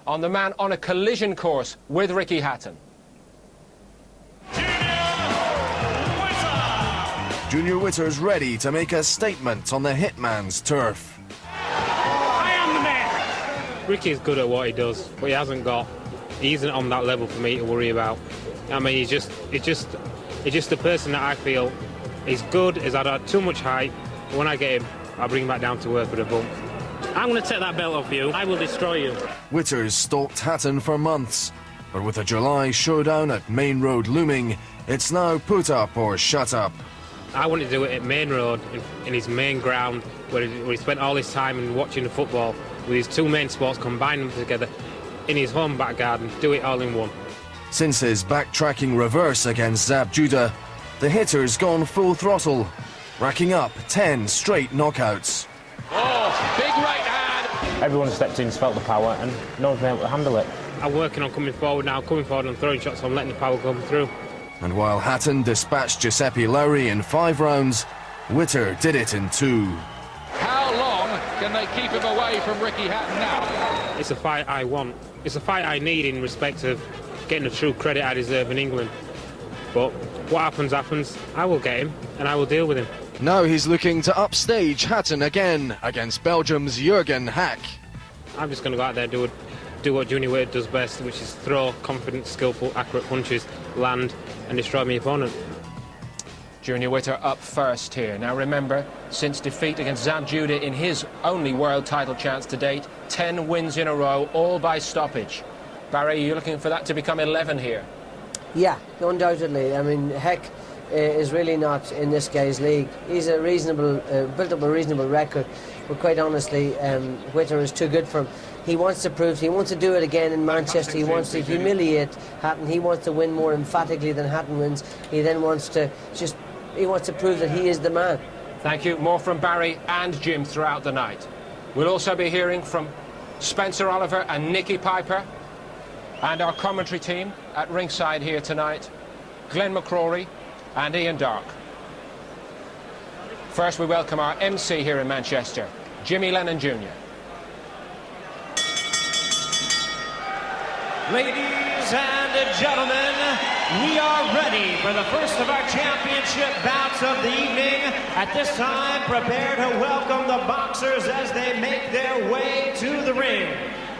on the man on a collision course with Ricky Hatton. Junior Witter's ready to make a statement on the hitman's turf. I am the man! Ricky's good at what he does, but he isn't on that level for me to worry about. I mean, he's just the person that I feel is good, has had too much hype. When I get him, I'll bring him back down to earth with a bump. I'm going to take that belt off you. I will destroy you. Witter's stalked Hatton for months, but with a July showdown at Main Road looming, it's now put up or shut up. I want to do it at Main Road, in his main ground, where he spent all his time in watching the football, with his two main sports, combine them together in his home back garden, do it all in one. Since his backtracking reverse against Zab Judah, the hitter's gone full throttle, racking up 10 straight knockouts. Oh, big right hand! Everyone stepped in, felt the power, and no one's been able to handle it. I'm working on coming forward now, and throwing shots, so I'm letting the power come through. And while Hatton dispatched Giuseppe Lowry in 5 rounds, Witter did it in 2. How long can they keep him away from Ricky Hatton now? It's a fight I want. It's a fight I need in respect of getting the true credit I deserve in England. But what happens, happens. I will get him, and I will deal with him. Now he's looking to upstage Hatton again against Belgium's Jurgen Haeck. I'm just going to go out there and do what Junior Witter does best, which is throw confident, skillful, accurate punches, land, and destroy my opponent. Junior Witter up first here. Now remember, since defeat against Zab Judah in his only world title chance to date, 10 wins in a row, all by stoppage. Barry, you're looking for that to become 11 here? Yeah, undoubtedly. I mean, Haeck is really not in this guy's league. He's a reasonable, built up a reasonable record, but quite honestly, Witter is too good for him. He wants to prove, he wants to do it again in Manchester. He wants to humiliate Hatton. He wants to win more emphatically than Hatton wins. He then wants to prove that he is the man. Thank you. More from Barry and Jim throughout the night. We'll also be hearing from Spencer Oliver and Nicky Piper, and our commentary team at ringside here tonight, Glenn McCrory and Ian Dark. First, we welcome our MC here in Manchester, Jimmy Lennon Jr. Ladies and gentlemen, we are ready for the first of our championship bouts of the evening. At this time, prepare to welcome the boxers as they make their way to the ring.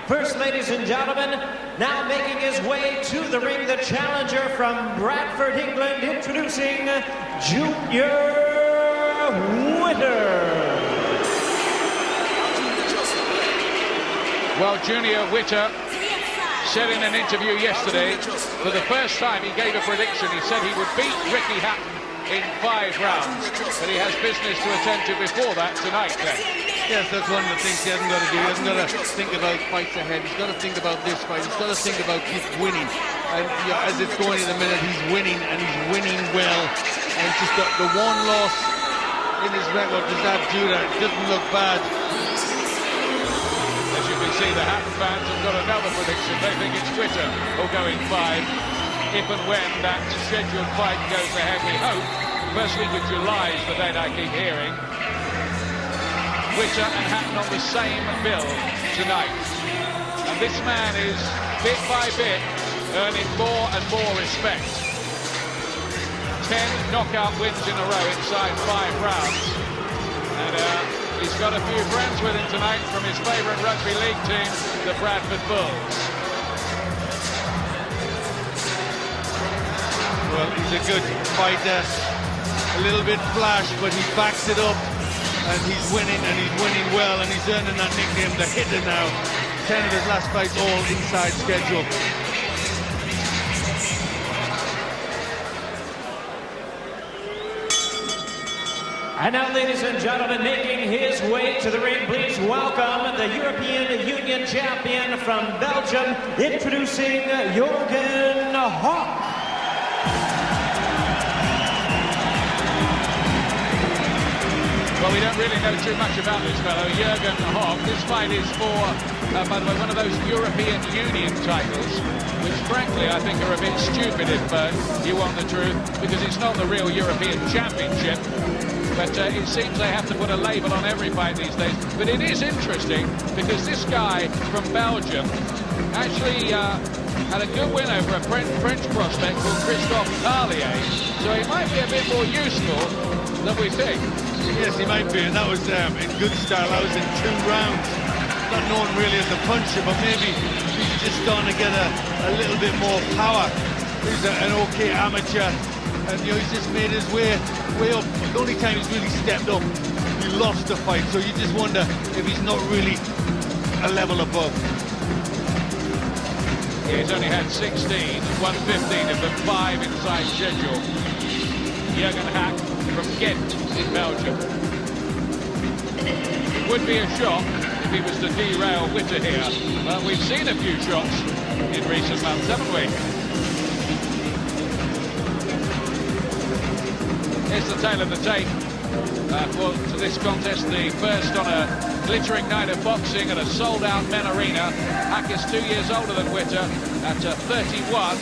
First, ladies and gentlemen, now making his way to the ring, the challenger from Bradford, England, introducing Junior Witter. Well, Junior Witter said in an interview yesterday, for the first time he gave a prediction. He said he would beat Ricky Hatton in 5 rounds, but he has business to attend to before that tonight, then. Yes, that's one of the things he hasn't got to do. He hasn't got to think about fights ahead. He's got to think about this fight. He's got to think about keep winning. And as it's going in a minute, he's winning, and he's winning well. And just the one loss in his record to Zab Judah doesn't look bad. As you can see, the Hatton fans have got another prediction. They think it's Witter who'll go in 5. If and when that scheduled fight goes ahead, we hope. First week of July is the date I keep hearing. Witter and Hatton on the same bill tonight. And this man is, bit by bit, earning more and more respect. 10 knockout wins in a row inside 5 rounds. And he's got a few friends with him tonight from his favourite rugby league team, the Bradford Bulls. Well, he's a good fighter, a little bit flash, but he backs it up, and he's winning well, and he's earning that nickname, the Hitter now. 10 of his last fights all inside schedule. And now, ladies and gentlemen, making his way to the ring, please welcome the European Union champion from Belgium, introducing Jurgen Haeck. Well, we don't really know too much about this fellow, Jurgen Haeck. This fight is for, by the way, one of those European Union titles, which frankly I think are a bit stupid if you want the truth, because it's not the real European Championship. But it seems they have to put a label on every fight these days. But it is interesting because this guy from Belgium actually had a good win over a French prospect called Christophe Carlier, so he might be a bit more useful than we think. Yes, he might be, and that was in good style. That was in 2 rounds. Not known really as a puncher, but maybe he's just starting to get a little bit more power. He's an okay amateur, and he's just made his way up. The only time he's really stepped up, he lost the fight, so you just wonder if he's not really a level above. He's only had 16, 115 of the 5 inside schedule. Jurgen Haeck from Ghent in Belgium. It would be a shock if he was to derail Witter here, but we've seen a few shots in recent months, haven't we? Here's the tale of the tape for this contest, the first on a glittering night of boxing at a sold-out Men Arena. Haeck is 2 years older than Witter at 31.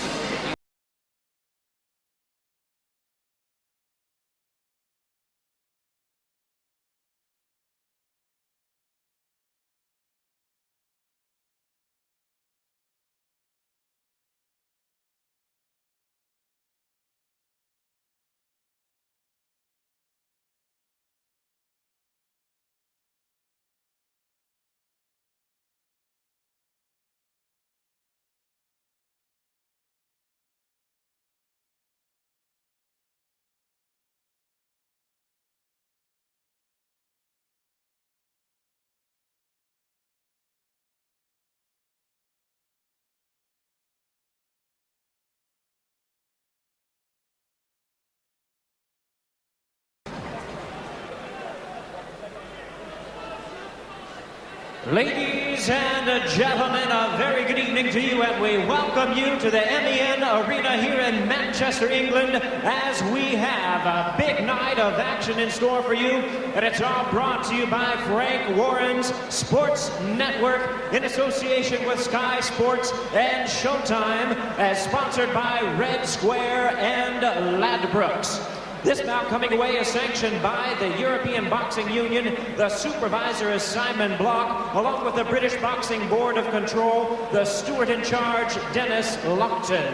Ladies and gentlemen, a very good evening to you, and we welcome you to the MEN Arena here in Manchester, England, as we have a big night of action in store for you, and it's all brought to you by Frank Warren's Sports Network in association with Sky Sports and Showtime, as sponsored by Red Square and Ladbrokes. This bout coming away is sanctioned by the European Boxing Union. The supervisor is Simon Block, along with the British Boxing Board of Control, the steward in charge, Dennis Lockton.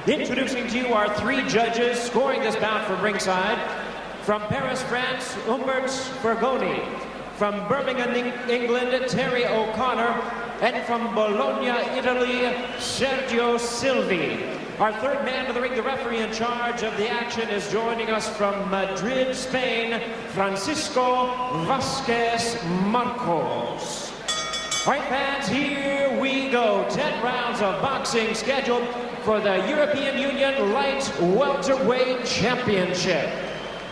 Introducing to you our 3 judges scoring this bout from ringside. From Paris, France, Humbert Fergoni. From Birmingham, England, Terry O'Connor. And from Bologna, Italy, Sergio Silvi. Our 3rd man to the ring, the referee in charge of the action, is joining us from Madrid, Spain, Francisco Vasquez Marcos. All right, fans, here we go. 10 rounds of boxing scheduled for the European Union Light Welterweight Championship.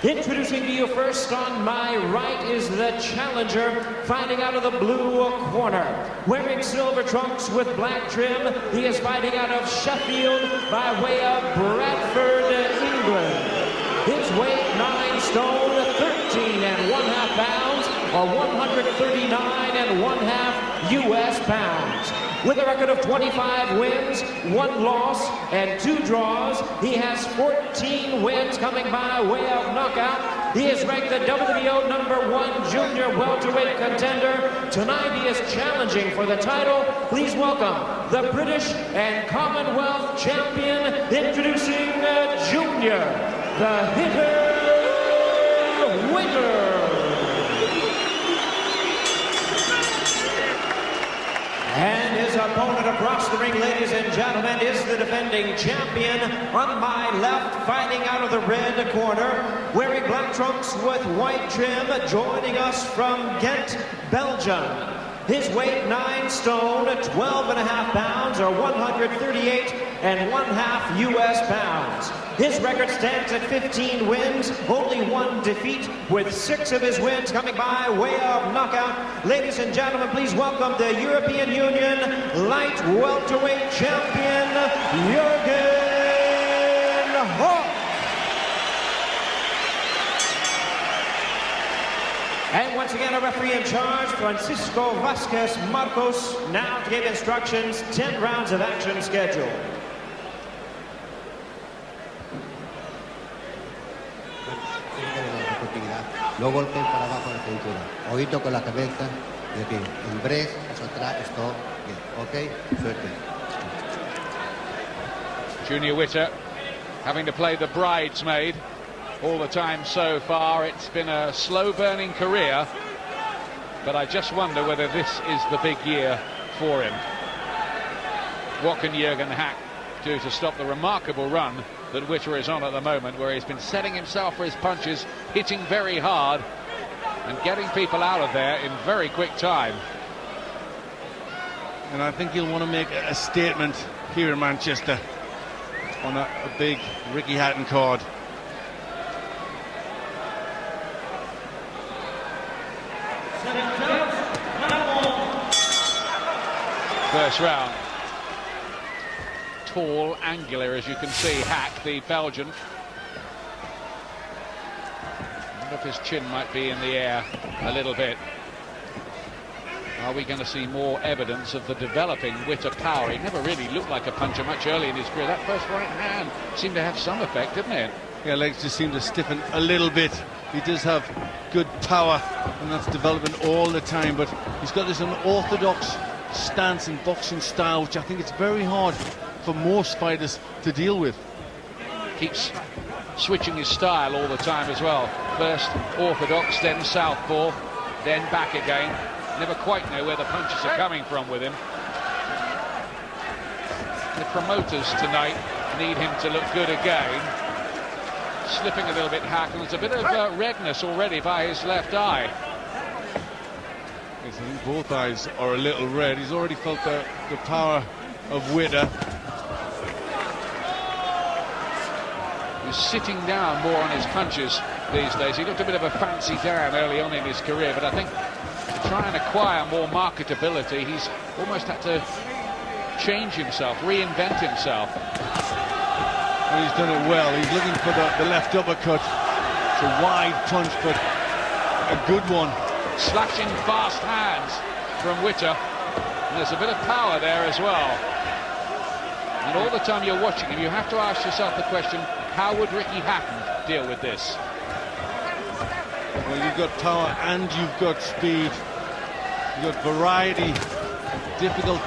Introducing to you first on my right is the challenger, fighting out of the blue corner. Wearing silver trunks with black trim, he is fighting out of Sheffield by way of Bradford, England. His weight, 9 stone, 13½ pounds, or 139½ US pounds. With a record of 25 wins, 1 loss, and 2 draws, he has 14 wins coming by way of knockout. He is ranked the WBO #1 junior welterweight contender. Tonight he is challenging for the title. Please welcome the British and Commonwealth champion, introducing Junior, the Hitter, Witter. And his opponent across the ring, ladies and gentlemen, is the defending champion. On my left, fighting out of the red corner, wearing black trunks with white trim, joining us from Ghent, Belgium. His weight, 9 stone, 12½ pounds, or 138½ US pounds. His record stands at 15 wins, only 1 defeat, with 6 of his wins coming by way of knockout. Ladies and gentlemen, please welcome the European Union Light Welterweight Champion, Jurgen Haeck. And once again, a referee in charge, Francisco Vasquez Marcos, now to give instructions, 10 rounds of action scheduled. No golpes para abajo de la cintura. Ojito con la cabeza. Y aquí, embrace, hacia atrás, stop. Bien, ok, suerte. Junior Witter having to play the bridesmaid all the time so far. It's been a slow-burning career, but I just wonder whether this is the big year for him. What can Jurgen Haeck do to stop the remarkable run that Witter is on at the moment, where he's been setting himself for his punches, hitting very hard and getting people out of there in very quick time. And I think he'll want to make a statement here in Manchester on a big Ricky Hatton card. First round. Tall, angular, as you can see, Haeck, the Belgian. I wonder if his chin might be in the air a little bit. Are we going to see more evidence of the developing Witter power? He never really looked like a puncher much early in his career. That first right hand seemed to have some effect, didn't it? Yeah, legs just seem to stiffen a little bit. He does have good power, and that's developing all the time, but he's got this unorthodox stance and boxing style, which I think it's very hard for most fighters to deal with. Keeps switching his style all the time as well. First orthodox, then southpaw, then back again. Never quite know where the punches are coming from with him. The promoters tonight need him to look good again. Slipping a little bit, Haeck, and there's a bit of redness already by his left eye. Yes, I think both eyes are a little red. He's already felt the power of Witter. He's sitting down more on his punches these days. He looked a bit of a fancy Dan early on in his career, but I think to try and acquire more marketability, he's almost had to change himself, reinvent himself. Well, he's done it well. He's looking for the left uppercut. It's a wide punch, but a good one. Slashing fast hands from Witter. And there's a bit of power there as well. And all the time you're watching him, you have to ask yourself the question, how would Ricky Hatton deal with this? Well, you've got power and you've got speed. You've got variety. Difficult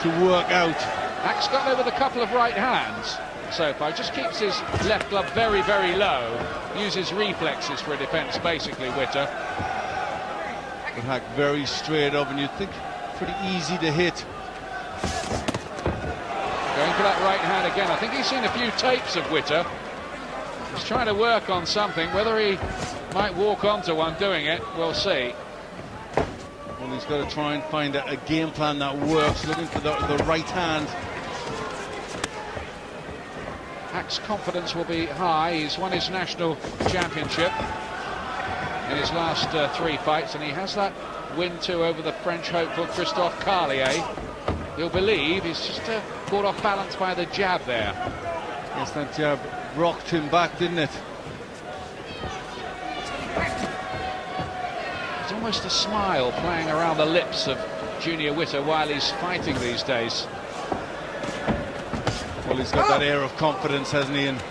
to work out. Haeck's got there with a couple of right hands so far. Just keeps his left glove very, very low. Uses reflexes for a defence, basically, Witter. But Haeck very straight up, and you'd think pretty easy to hit. Going for that right hand again. I think he's seen a few tapes of Witter. He's trying to work on something. Whether he might walk onto one doing it, we'll see. Well, he's got to try and find a game plan that works, looking for the right hand. Haeck's confidence will be high. He's won his national championship in his last 3 fights, and he has that win too over the French hopeful Christophe Carlier. He'll believe he's just caught off balance by the jab there. Yes, that jab rocked him back, didn't it? There's almost a smile playing around the lips of Junior Witter while he's fighting these days. Well, he's got that air of confidence, hasn't he? And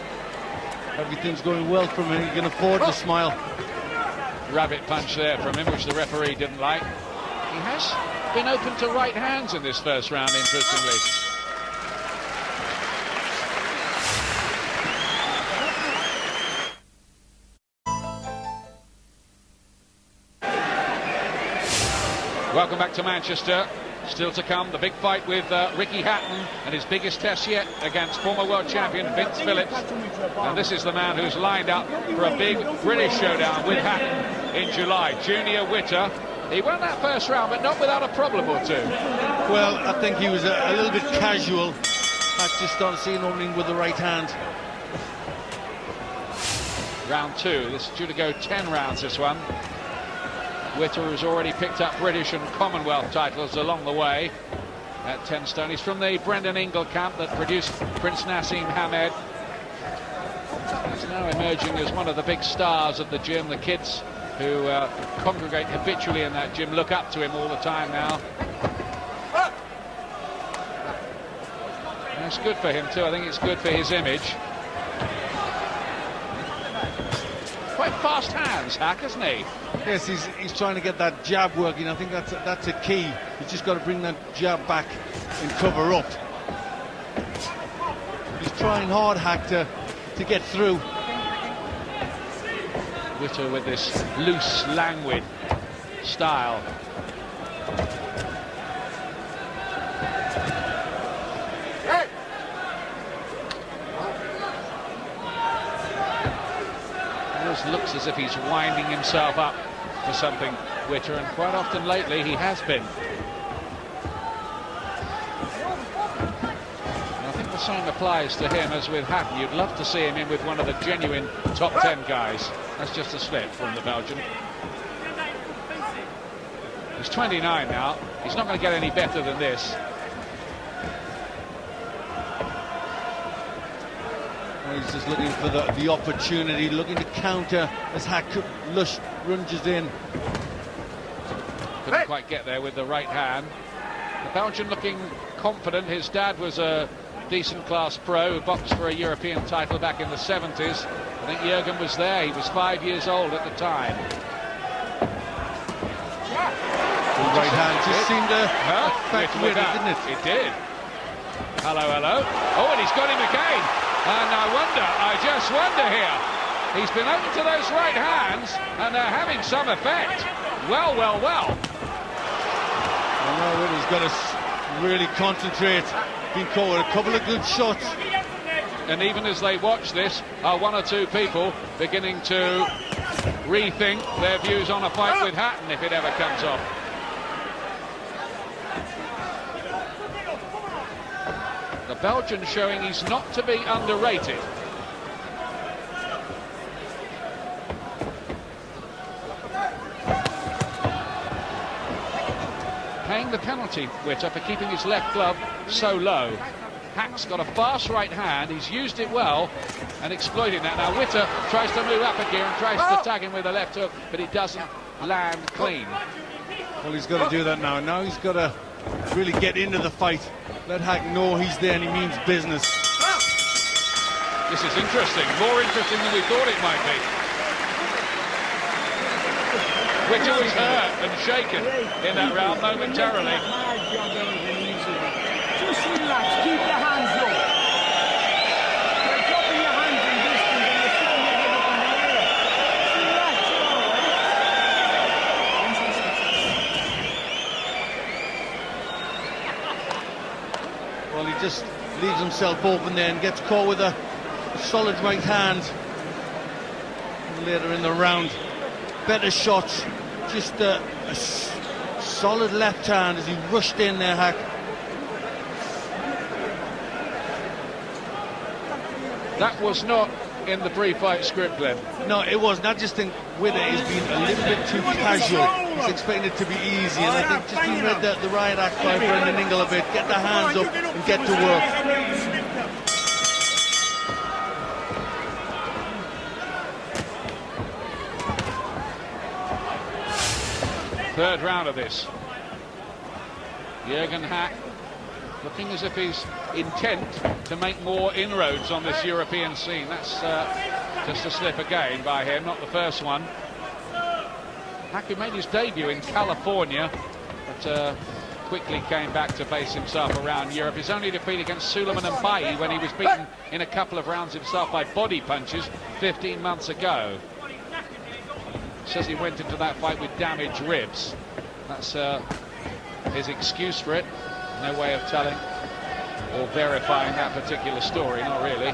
everything's going well from him. He can afford to smile. Rabbit punch there from him, which the referee didn't like. He has been open to right hands in this first round, interestingly. Welcome back to Manchester. Still to come, the big fight with Ricky Hatton and his biggest test yet against former world champion Vince Phillips. And this is the man who's lined up for a big British showdown with Hatton in July. Junior Witter. He won that first round, but not without a problem or two. Well, I think he was a little bit casual. I just don't see an opening with the right hand. Round 2. This is due to go 10 rounds, this one. Witter has already picked up British and Commonwealth titles along the way at 10 stone. He's from the Brendan Ingle camp that produced Prince Nassim Hamed. He's now emerging as one of the big stars of the gym. The kids who congregate habitually in that gym look up to him all the time now. And it's good for him too. I think it's good for his image. Quite fast hands, Haeck, isn't he? Yes, he's trying to get that jab working. I think that's a key. He's just got to bring that jab back and cover up. trying hard, Haeck, to get through. Witter with this loose, languid style. Almost looks as if he's winding himself up for something, Witter, and quite often lately he has been. The same applies to him as with Hatton. You'd love to see him in with one of the genuine top 10 guys. That's just a slip from the Belgian. He's 29 now. He's not going to get any better than this. Well, he's just looking for the opportunity, looking to counter as Haeck lunges in. Couldn't quite get there with the right hand. The Belgian looking confident. His dad was a decent class pro who boxed for a European title back in the 70s. I think Jurgen was there. He was 5 years old at the time. The right hand just seemed to affect Witter, didn't it? It did. Hello, hello. Oh, and he's got him again. And I just wonder here. He's been open to those right hands, and they're having some effect. Well, well, well. I know Witter's got to really concentrate. Been caught with a couple of good shots. And even as they watch this, are one or two people beginning to rethink their views on a fight with Hatton if it ever comes off. The Belgian showing he's not to be underrated. Paying the penalty, Witter, for keeping his left glove so low. Hack's got a fast right hand, he's used it well and exploiting that. Now Witter tries to move up again and tries to tag him with a left hook, but it doesn't land clean. Well, he's got to do that now. Now he's got to really get into the fight. Let Haeck know he's there and he means business. This is interesting, more interesting than we thought it might be. Witter was hurt and shaken in that round momentarily. Just relax, keep your hands up. You're dropping your hands in distance and you're still making up in the air. Relax, Well, he just leaves himself open there and gets caught with a solid right hand. Later in the round, better shots. Just a solid left hand as he rushed in there, Haeck. That was not in the pre-fight script, Glenn. No, it wasn't. I just think Witter is being a little bit too casual. He's expecting it to be easy, and I think just he read the riot act by Brendan Ingle a bit. Get the hands up and get to work. Third round of this. Jurgen Haeck looking as if he's intent to make more inroads on this European scene. That's just a slip again by him, not the first one. Haeck, who made his debut in California, but quickly came back to base himself around Europe. His only defeat against Suleiman Mbaye when he was beaten in a couple of rounds himself by body punches 15 months ago. Says he went into that fight with damaged ribs. That's his excuse for it. No way of telling or verifying that particular story, not really.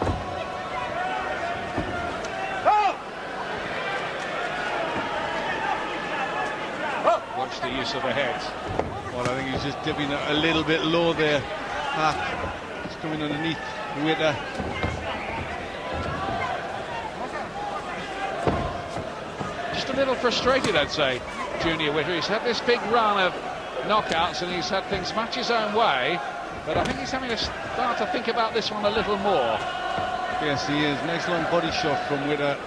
Watch the use of the heads. Well, I think he's just dipping a little bit low there. Haeck just coming underneath Witter. Just a little frustrated, I'd say, Junior Witter. He's had this big run of knockouts and he's had things much his own way, but I think he's having to start to think about this one a little more. Yes, he is. Nice long body shot from Witter.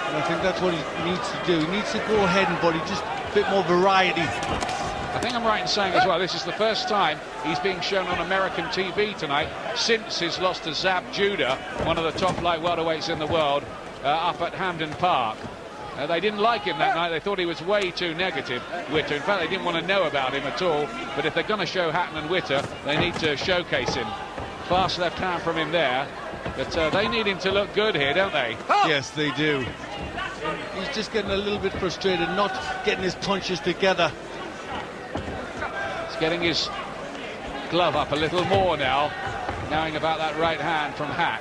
And I think that's what he needs to do. He needs to go ahead and body, just a bit more variety. I think I'm right in saying as well, this is the first time he's being shown on American TV tonight since his loss to Zab Judah, one of the top light welterweights in the world, up at Hampden Park. They didn't like him that night. They thought he was way too negative, Witter. In fact, they didn't want to know about him at all. But if they're going to show Hatton and Witter, they need to showcase him. Fast left hand from him there. But they need him to look good here, don't they? Yes, they do. And he's just getting a little bit frustrated, not getting his punches together. He's getting his glove up a little more now, knowing about that right hand from Haeck.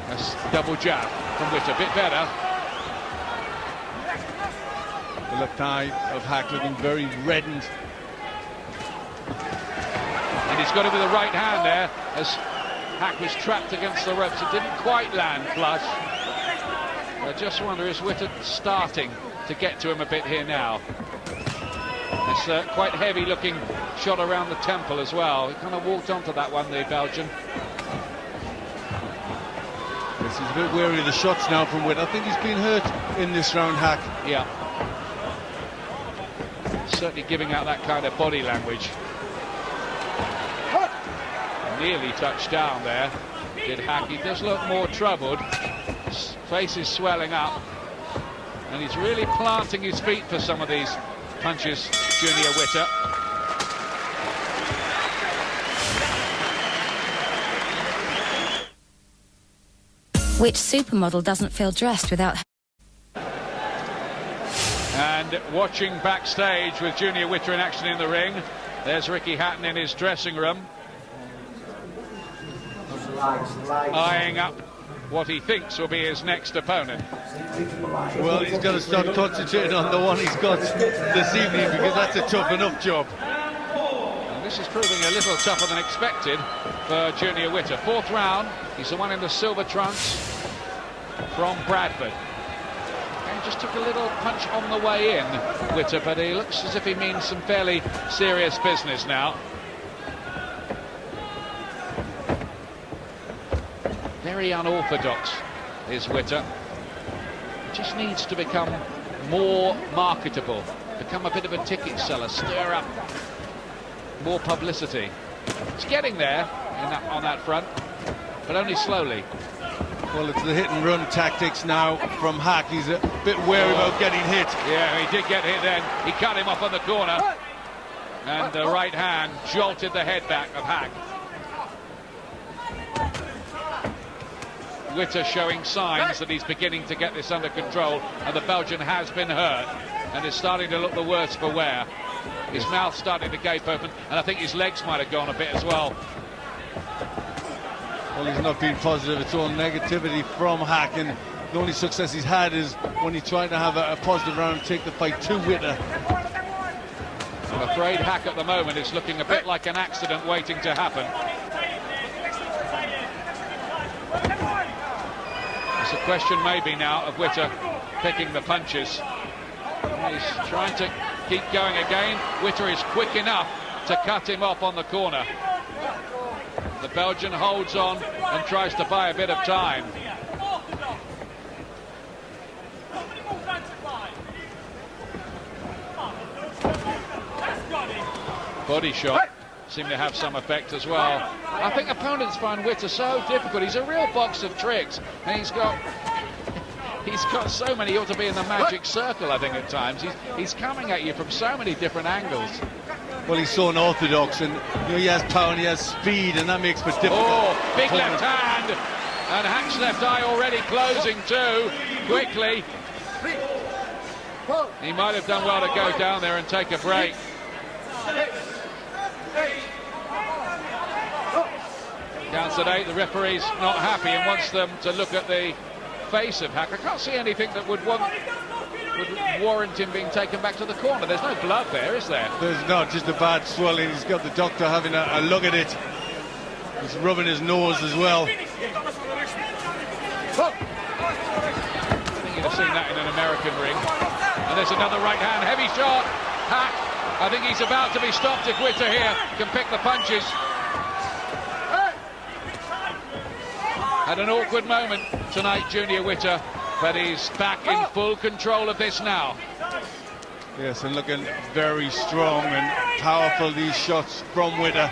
That's double jab from Witter, a bit better. The left eye of Haeck looking very reddened. And he's got it with the right hand there, as Haeck was trapped against the ropes. It didn't quite land flush. I just wonder, is Witter starting to get to him a bit here now? It's a quite heavy looking shot around the temple as well. He kind of walked onto that one, the Belgian. Yes, he's a bit wary of the shots now from Witter. I think he's been hurt in this round, Haeck. Yeah. Certainly giving out that kind of body language. Nearly touched down there, did Haeck. He does look more troubled. His face is swelling up, and he's really planting his feet for some of these punches, Junior Witter. Which supermodel doesn't feel dressed without... And watching backstage with Junior Witter in action in the ring, there's Ricky Hatton in his dressing room, eyeing up what he thinks will be his next opponent. Well, he's got to start concentrating on the one he's got this evening, because that's a tough enough job. And this is proving a little tougher than expected for Junior Witter. Fourth round, he's the one in the silver trunks from Bradford. And just took a little punch on the way in, Witter, but he looks as if he means some fairly serious business now. Very unorthodox is Witter. Just needs to become more marketable, become a bit of a ticket seller, stir up more publicity. It's getting there on that front, but only slowly. Well, it's the hit and run tactics now from Haeck. He's a bit wary about getting hit. Yeah, he did get hit then. He cut him off on the corner, and the right hand jolted the head back of Haeck. Witter showing signs that he's beginning to get this under control, and the Belgian has been hurt and is starting to look the worse for wear. His mouth's starting to gape open, and I think his legs might have gone a bit as well. Well, he's not been positive. It's all negativity from Haeck, and the only success he's had is when he tried to have a positive round and take the fight to Witter. I'm afraid Haeck at the moment is looking a bit like an accident waiting to happen. It's a question maybe now of Witter picking the punches. He's trying to keep going again. Witter is quick enough to cut him off on the corner. The Belgian holds on and tries to buy a bit of time. Body shot seemed to have some effect as well. I think opponents find Witter so difficult. He's a real box of tricks, and he's got so many. He ought to be in the magic circle, I think, at times. He's coming at you from so many different angles. Well, he's so unorthodox, and he has power and he has speed, and that makes it difficult. Oh, big left hand, and Haeck's left eye already closing too quickly. He might have done well to go down there and take a break. Counts at 8. The referee's not happy and wants them to look at the face of Haeck. I can't see anything that would warrant him being taken back to the corner. There's no blood there, is there? There's not, just a bad swelling. He's got the doctor having a look at it. He's rubbing his nose as well. I think you'd have seen that in an American ring. And there's another right hand, heavy shot. Haeck, I think he's about to be stopped if Witter here can pick the punches. Had an awkward moment tonight, Junior Witter, but he's back in full control of this now. Yes, and looking very strong and powerful, these shots from Witter.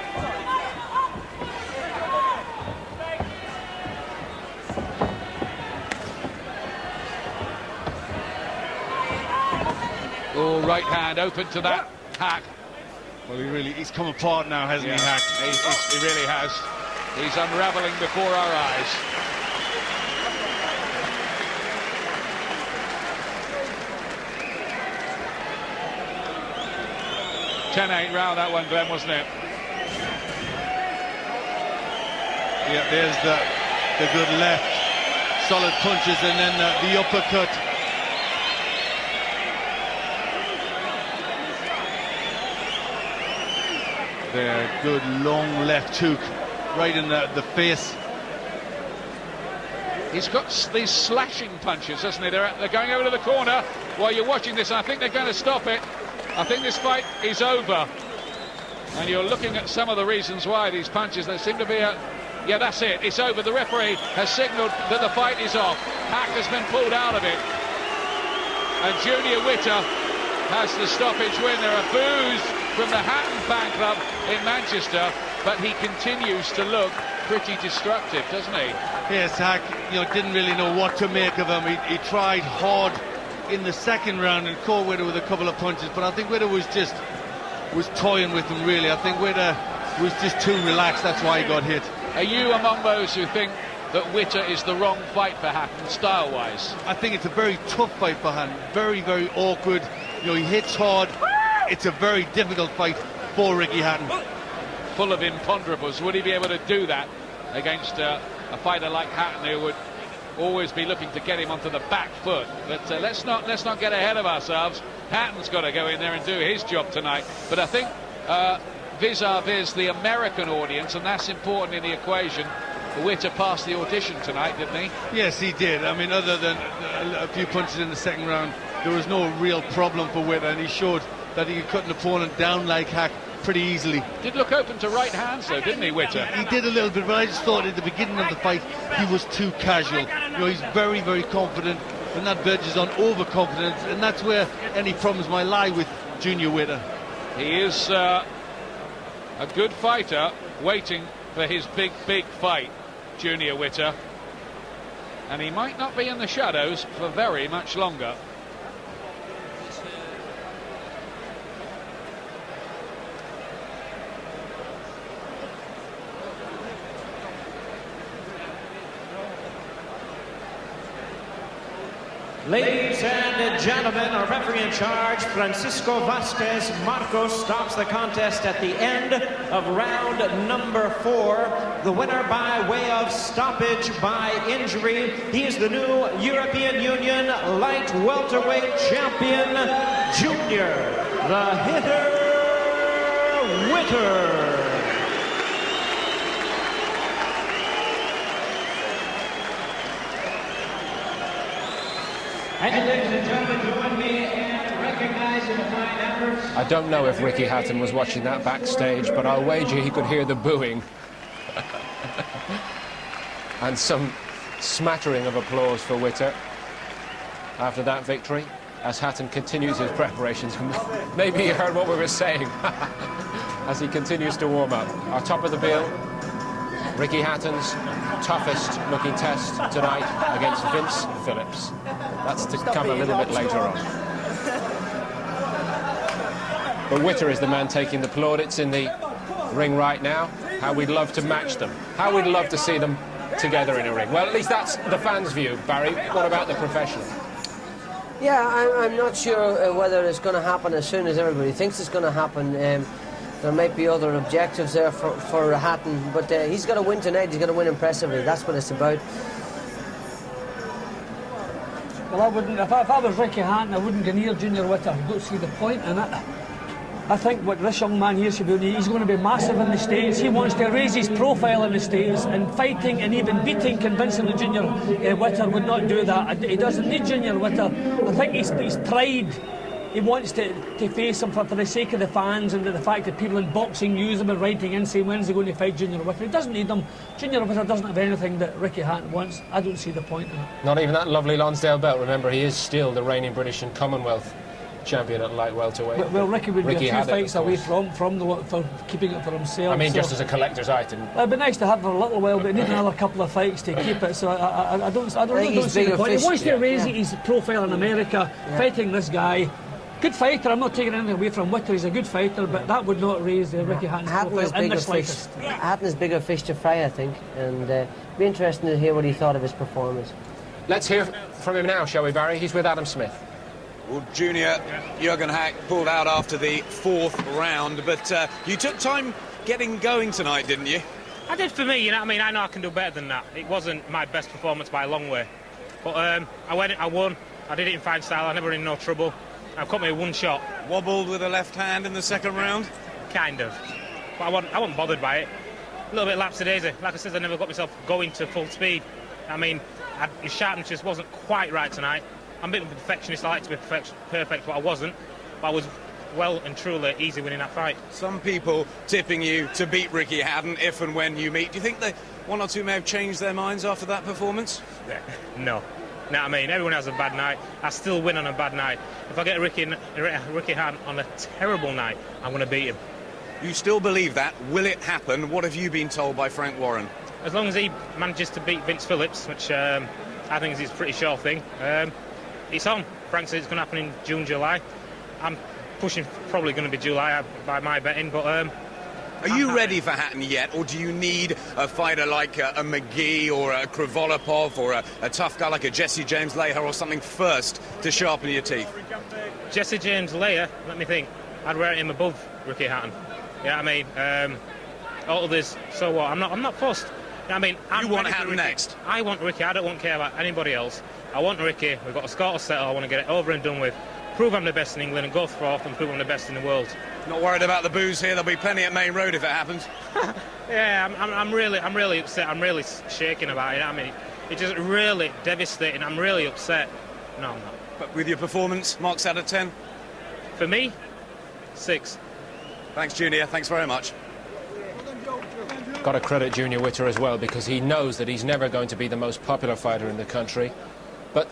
Oh, right hand open to that Haeck. Well, he's come apart now, hasn't he, Haeck? He really has. He's unravelling before our eyes. $10-8 round that one, Glenn, wasn't it? Yeah, there's the good left, solid punches, and then the uppercut. There, good long left hook, right in the face. He's got these slashing punches, hasn't he? They're going over to the corner while you're watching this. I think they're going to stop it. I think this fight is over. And you're looking at some of the reasons why these punches, there seem to be a... Yeah, that's it. It's over. The referee has signalled that the fight is off. Haeck has been pulled out of it. And Junior Witter has the stoppage win. There are boos from the Hatton fan club in Manchester, but he continues to look pretty destructive, doesn't he? Yes, Haeck, didn't really know what to make of him. He tried hard in the second round and caught Witter with a couple of punches, but I think Witter was toying with him, really. I think Witter was just too relaxed. That's why he got hit. Are you among those who think that Witter is the wrong fight for Hatton, style-wise? I think it's a very tough fight for Hatton. Very, very awkward. He hits hard. It's a very difficult fight for Ricky Hatton. Full of imponderables. Would he be able to do that against a fighter like Hatton, who would always be looking to get him onto the back foot? But let's not get ahead of ourselves. Hatton's got to go in there and do his job tonight. But I think vis-a-vis the American audience, and that's important in the equation, Witter passed the audition tonight, didn't he? Yes, he did. I mean, other than a few punches in the second round, there was no real problem for Witter, and he showed that he could cut an opponent down like Haeck pretty easily. Did look open to right hands though, didn't he, Witter? He did a little bit, but I just thought at the beginning of the fight he was too casual. He's very, very confident, and that verges on overconfidence, and that's where any problems might lie with Junior Witter. He is a good fighter, waiting for his big fight, Junior Witter, and he might not be in the shadows for very much longer. Ladies and gentlemen, our referee in charge, Francisco Vasquez Marcos, stops the contest at the end of round number 4. The winner by way of stoppage by injury. He is the new European Union light welterweight champion, Junior the Hitter Witter. And ladies and gentlemen, join me in recognizing the fine efforts. I don't know if Ricky Hatton was watching that backstage, but I'll wager he could hear the booing. And some smattering of applause for Witter after that victory, as Hatton continues his preparations. Maybe he heard what we were saying as he continues to warm up. Our top of the bill, Ricky Hatton's toughest looking test tonight against Vince Phillips. That's to come a little bit later on. But Witter is the man taking the plaudits in the ring right now. How we'd love to match them. How we'd love to see them together in a ring. Well, at least that's the fans' view, Barry. What about the professional? Yeah, I'm not sure whether it's going to happen as soon as everybody thinks it's going to happen. There might be other objectives there for Hatton, but he's got to win tonight. He's got to win impressively. That's what it's about. Well, I wouldn't. If I was Ricky Hatton, I wouldn't go near Junior Witter. I don't see the point in it. I think what this young man here should be, he's going to be massive in the States. He wants to raise his profile in the States, and fighting and even beating convincingly Junior Witter would not do that. He doesn't need Junior Witter. I think his pride. He wants to face him for the sake of the fans and the fact that people in boxing use him and writing in saying when's he going to fight Junior Witter. He doesn't need them. Junior Witter doesn't have anything that Ricky Hatton wants. I don't see the point in it. Not even that lovely Lonsdale belt. Remember, he is still the reigning British and Commonwealth champion at light welterweight. Well, Ricky would be a few fights away from for keeping it for himself. I mean, just as a collector's item. It'd be nice to have for a little while, but he needs another couple of fights to keep it. So I don't see the point. He wants to raise his profile in America, fighting this guy. Good fighter, I'm not taking anything away from Witter, he's a good fighter, but that would not raise Ricky Hatton's profile in the slightest. Hatton is bigger fish to fry, I think, and be interesting to hear what he thought of his performance. Let's hear from him now, shall we, Barry? He's with Adam Smith. Well, Junior, Jurgen Haeck pulled out after the 4th round, but you took time getting going tonight, didn't you? I did for me, you know what I mean? I know I can do better than that. It wasn't my best performance by a long way. But I went, I won, I did it in fine style, I never in no trouble. I've cut me one shot. Wobbled with a left hand in the 2nd round? Kind of. But I wasn't bothered by it. A little bit lapsadaisy. Like I said, I never got myself going to full speed. I mean, his sharpness just wasn't quite right tonight. I'm a bit of a perfectionist, I like to be perfect, but I wasn't. But I was well and truly easy winning that fight. Some people tipping you to beat Ricky Hatton if and when you meet. Do you think that one or two may have changed their minds after that performance? Yeah. No. No, I mean, everyone has a bad night. I still win on a bad night. If I get Ricky Hatton on a terrible night, I'm going to beat him. You still believe that? Will it happen? What have you been told by Frank Warren? As long as he manages to beat Vince Phillips, which I think is a pretty sure thing, it's on. Frank says it's going to happen in June, July. I'm pushing probably going to be July by my betting, but... Are you ready for Hatton yet, or do you need a fighter like a McGee or a Krivolopov or a tough guy like a Jesse James Leher or something first to sharpen your teeth? Jesse James Leher, let me think. I'd rate him above Ricky Hatton. Yeah, I mean, all others, so what? I'm not fussed. I mean, you want Hatton next? I want Ricky. I don't care about anybody else. I want Ricky. We've got a score to settle. I want to get it over and done with. Prove I'm the best in England and go forth and prove I'm the best in the world. Not worried about the booze here. There'll be plenty at Main Road if it happens. Yeah, I'm really upset. I'm really shaking about it. I mean, it's just really devastating. I'm really upset. No, I'm not. But with your performance, marks out of 10? For me, 6. Thanks, Junior. Thanks very much. Got to credit Junior Witter as well, because he knows that he's never going to be the most popular fighter in the country. But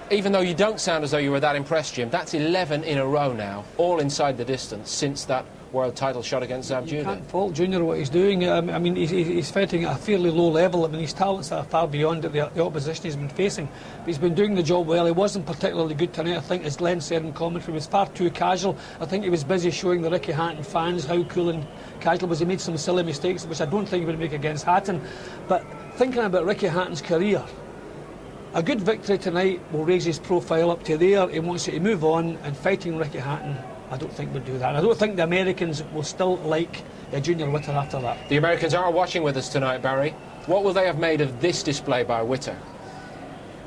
even though you don't sound as though you were that impressed, Jim, that's 11 in a row now, all inside the distance, since that world title shot against Zab Judah. You can't fault Junior what he's doing. I mean, he's fighting at a fairly low level. I mean, his talents are far beyond the opposition he's been facing. But he's been doing the job well. He wasn't particularly good tonight, I think, as Glenn said in commentary. He was far too casual. I think he was busy showing the Ricky Hatton fans how cool and casual was. He made some silly mistakes, which I don't think he would make against Hatton. But thinking about Ricky Hatton's career, a good victory tonight will raise his profile up to there. He wants to move on, and fighting Ricky Hatton, I don't think would do that. I don't think the Americans will still like Junior Witter after that. The Americans are watching with us tonight, Barry. What will they have made of this display by Witter?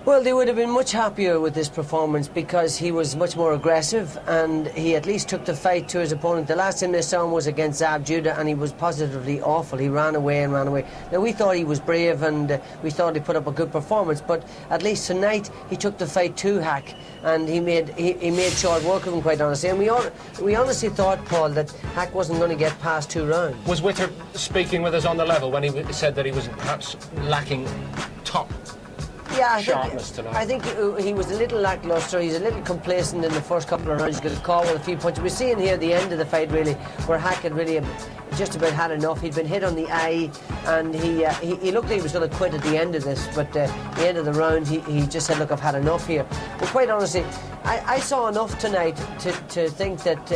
Well, they would have been much happier with this performance because he was much more aggressive and he at least took the fight to his opponent. The last time they saw him was against Zab Judah and he was positively awful. He ran away and ran away. Now, we thought he was brave and we thought he put up a good performance, but at least tonight he took the fight to Haeck and he made short work of him, quite honestly. And we honestly thought, Paul, that Haeck wasn't going to get past 2 rounds. Was Witter speaking with us on the level when he said that he was perhaps lacking top sharpness tonight? I think he was a little lacklustre. He's a little complacent in the first couple of rounds. He's got caught with a few punches. We're seeing here at the end of the fight, really, where Haeck had really just about had enough. He'd been hit on the eye, and he looked like he was going to quit at the end of this, but at the end of the round, he just said, look, I've had enough here. But quite honestly, I saw enough tonight to think that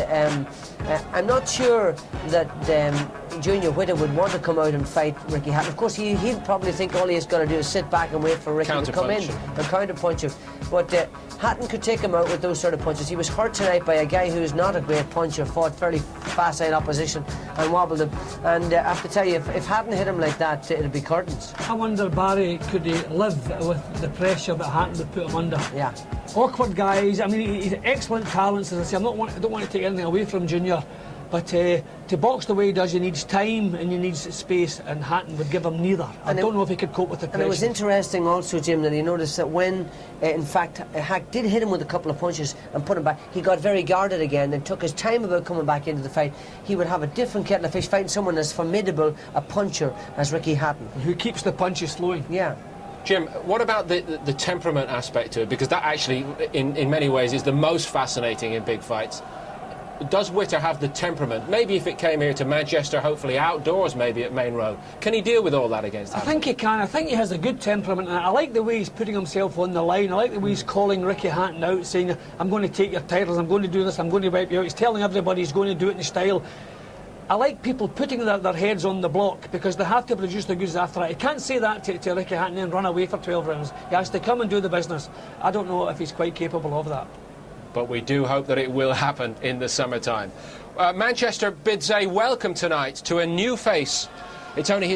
I'm not sure that Junior Witter would want to come out and fight Ricky Hatton. Of course, he'd probably think all he's got to do is sit back and wait for Ricky to come in and counter-punch him. But Hatton could take him out with those sort of punches. He was hurt tonight by a guy who's not a great puncher, fought fairly facile opposition and wobbled him. And I have to tell you, if Hatton hit him like that, it'd be curtains. I wonder, Barry, could he live with the pressure that Hatton would put him under? Yeah. Awkward guys. I mean, he's excellent talents, as I say. I don't want to take anything away from Junior, but to box the way he does, he needs time and he needs space, and Hatton would give him neither. I don't know if he could cope with the pressure. And it was interesting also, Jim, that he noticed that when, in fact, Haeck did hit him with a couple of punches and put him back, he got very guarded again and took his time about coming back into the fight. He would have a different kettle of fish fighting someone as formidable a puncher as Ricky Hatton. Who keeps the punches flowing. Yeah. Jim, what about the temperament aspect to it? Because that actually, in many ways, is the most fascinating in big fights. does Witter have the temperament? Maybe if it came here to Manchester, hopefully outdoors, maybe at Main Road. Can he deal with all that against Hamilton? I think he can. I think he has a good temperament. And I like the way he's putting himself on the line. I like the way he's calling Ricky Hatton out, saying, I'm going to take your titles, I'm going to do this, I'm going to wipe you out. He's telling everybody he's going to do it in style. I like people putting their heads on the block because they have to produce the goods after that. He can't say that to Ricky Hatton and run away for 12 rounds. He has to come and do the business. I don't know if he's quite capable of that. But we do hope that it will happen in the summertime. Manchester bids a welcome tonight to a new face. It's only his